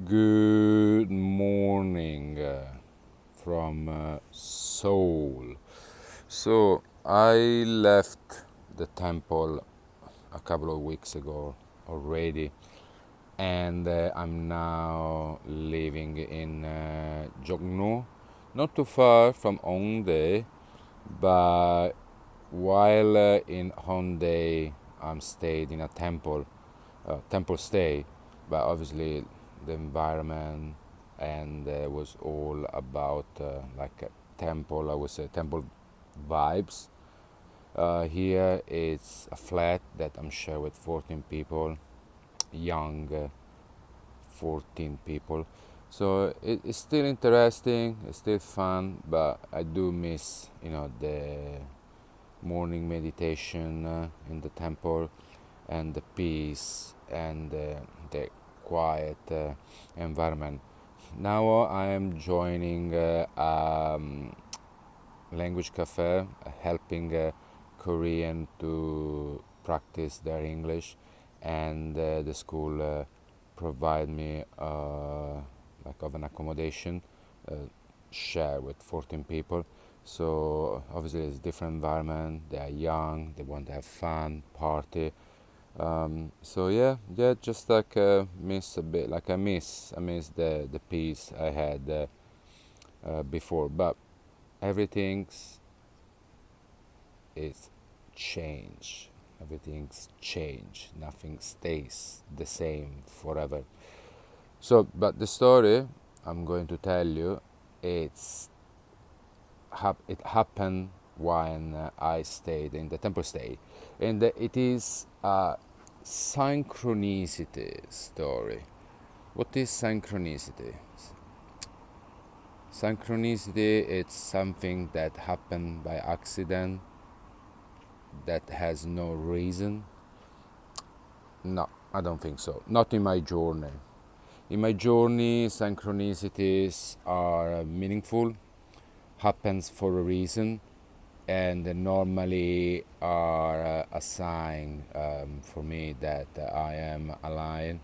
Good morning from Seoul. So I left the temple a couple of weeks ago already, and I'm now living in Jongno, not too far from Hongdae, but while in Hongdae, I'm stayed in a temple stay, but obviously the environment and was all about like a temple. I would say temple vibes. Here it's a flat that I'm sharing with 14 people, young 14 people. So it's still interesting, it's still fun, but I do miss, the morning meditation in the temple and the peace and the quiet environment. Now I am joining language cafe, helping Korean to practice their English, and the school provide me like of an accommodation, uh, share with 14 people. So obviously it's a different environment. They are young. They want to have fun, party. So yeah, just like miss a bit, like I miss the peace I had before, but everything's is change. Everything's change. Nothing stays the same forever. So, but the story I'm going to tell you, it's it happened when I stayed in the temple stay, and it is a synchronicity story. What is synchronicity? Synchronicity, it's something that happened by accident, that has no reason. No, I don't think so. Not in my journey. In my journey, synchronicities are meaningful, happens for a reason, and normally are a sign for me that I am aligned,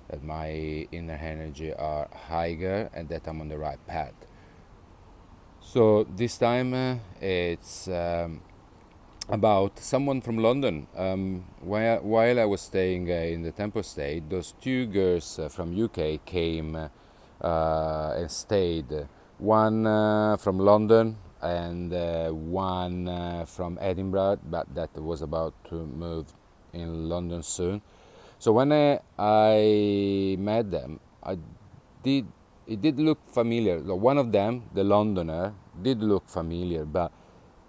that my inner energy are higher, and that I'm on the right path. So this time it's about someone from London. While I was staying in the Temple State, those two girls from UK came and stayed. One from London and one from Edinburgh, but that was about to move in London soon. So when I met them, did it did look familiar. One of them, the Londoner, did look familiar, but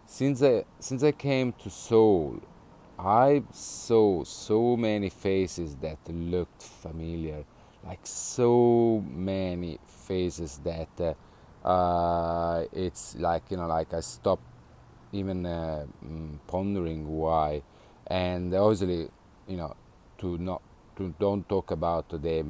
since I came to Seoul, I saw so many faces that looked familiar, like so many faces that it's like like I stopped even pondering why, and obviously, you know, to not to don't talk about the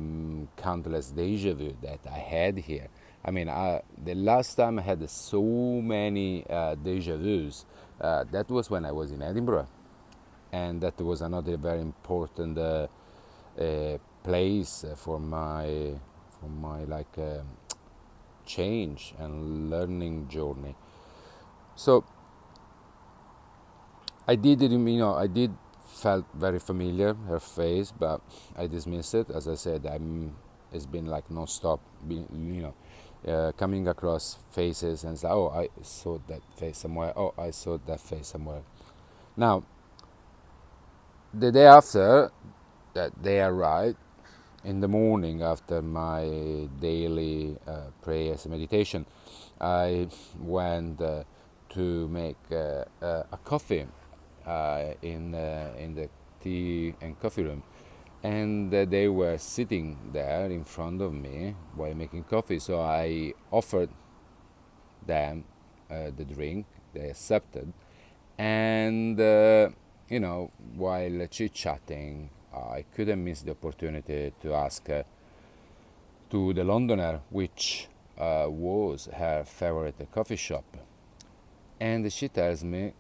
countless deja vu that I had here. I mean, the last time I had so many deja vus, that was when I was in Edinburgh, and that was another very important place for my like change and learning journey. So I did felt very familiar her face, but I dismiss it. As I said, it's been like non-stop, coming across faces and say, oh, I saw that face somewhere. Oh, I saw that face somewhere. Now, the day after that they arrived, in the morning after my daily prayers and meditation, I went to make a coffee in the tea and coffee room, and they were sitting there in front of me while making coffee. So I offered them the drink. They accepted, and while chit chatting, I couldn't miss the opportunity to ask to the Londoner which was her favorite coffee shop. And she tells me,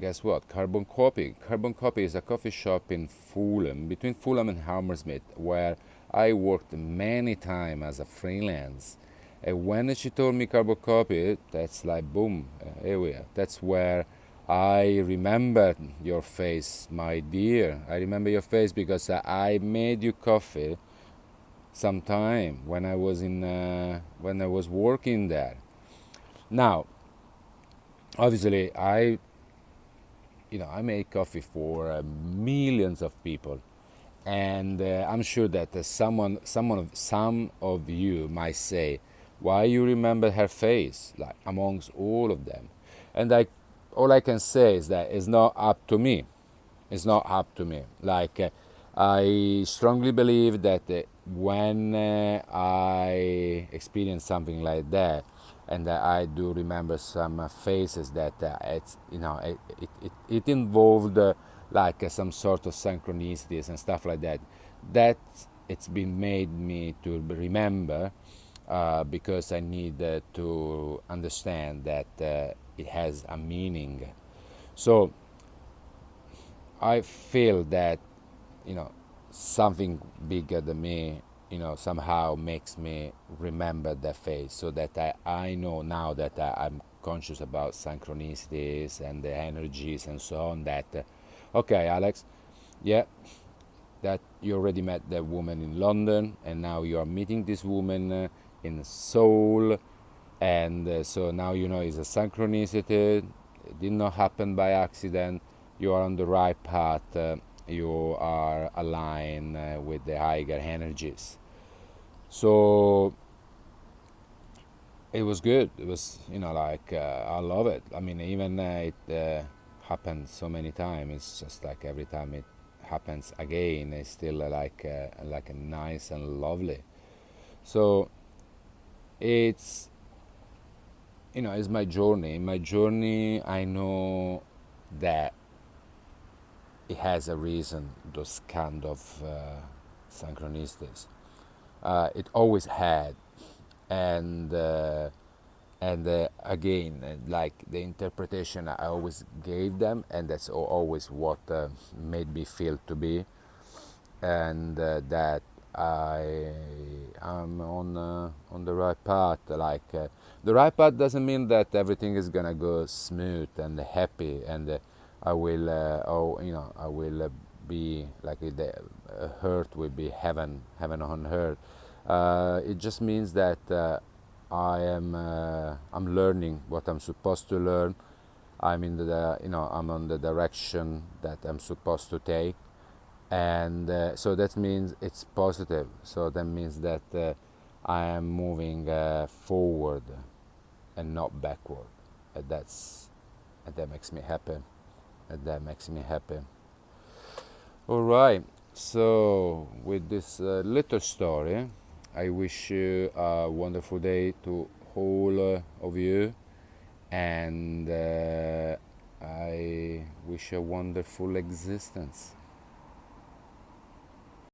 guess what? Carbon Kopi. Carbon Kopi is a coffee shop in Fulham, between Fulham and Hammersmith, where I worked many time as a freelance. And when she told me Carbon Kopi, that's like boom, here we are. That's where I remembered your face, my dear. I remember your face because I made you coffee sometime when I was working there. Now, obviously, I make coffee for millions of people, and I'm sure that some of you might say, "Why you remember her face?" Like amongst all of them, and all I can say is that it's not up to me. It's not up to me. Like I strongly believe that when I experience something like that, and I do remember some faces that it involved some sort of synchronicities and stuff like that. That it's been made me to remember because I need to understand that it has a meaning. So I feel that you know something bigger than me somehow makes me remember that face, so that I know now that I'm conscious about synchronicities and the energies and so on, that okay, Alex, yeah, that you already met that woman in London, and now you are meeting this woman in Seoul, and so now it's a synchronicity. It did not happen by accident. You are on the right path. You are aligned with the higher energies. So it was good. It was I love it. I mean, even it happened so many times. It's just like every time it happens again, it's still like a nice and lovely. So it's it's my journey. In my journey, I know that it has a reason. Those kind of synchronicities. It always had, and again, like the interpretation I always gave them, and that's always what made me feel to be, and that I am on the right path. The right path doesn't mean that everything is gonna go smooth and happy, and I will I will be like the earth will be heaven on earth. It just means that I'm learning what I'm supposed to learn. I'm in the I'm on the direction that I'm supposed to take, and so that means it's positive. So that means that I am moving forward and not backward. That's and that makes me happy. And that makes me happy. All right. So with this little story, I wish you a wonderful day to all of you, and I wish you a wonderful existence.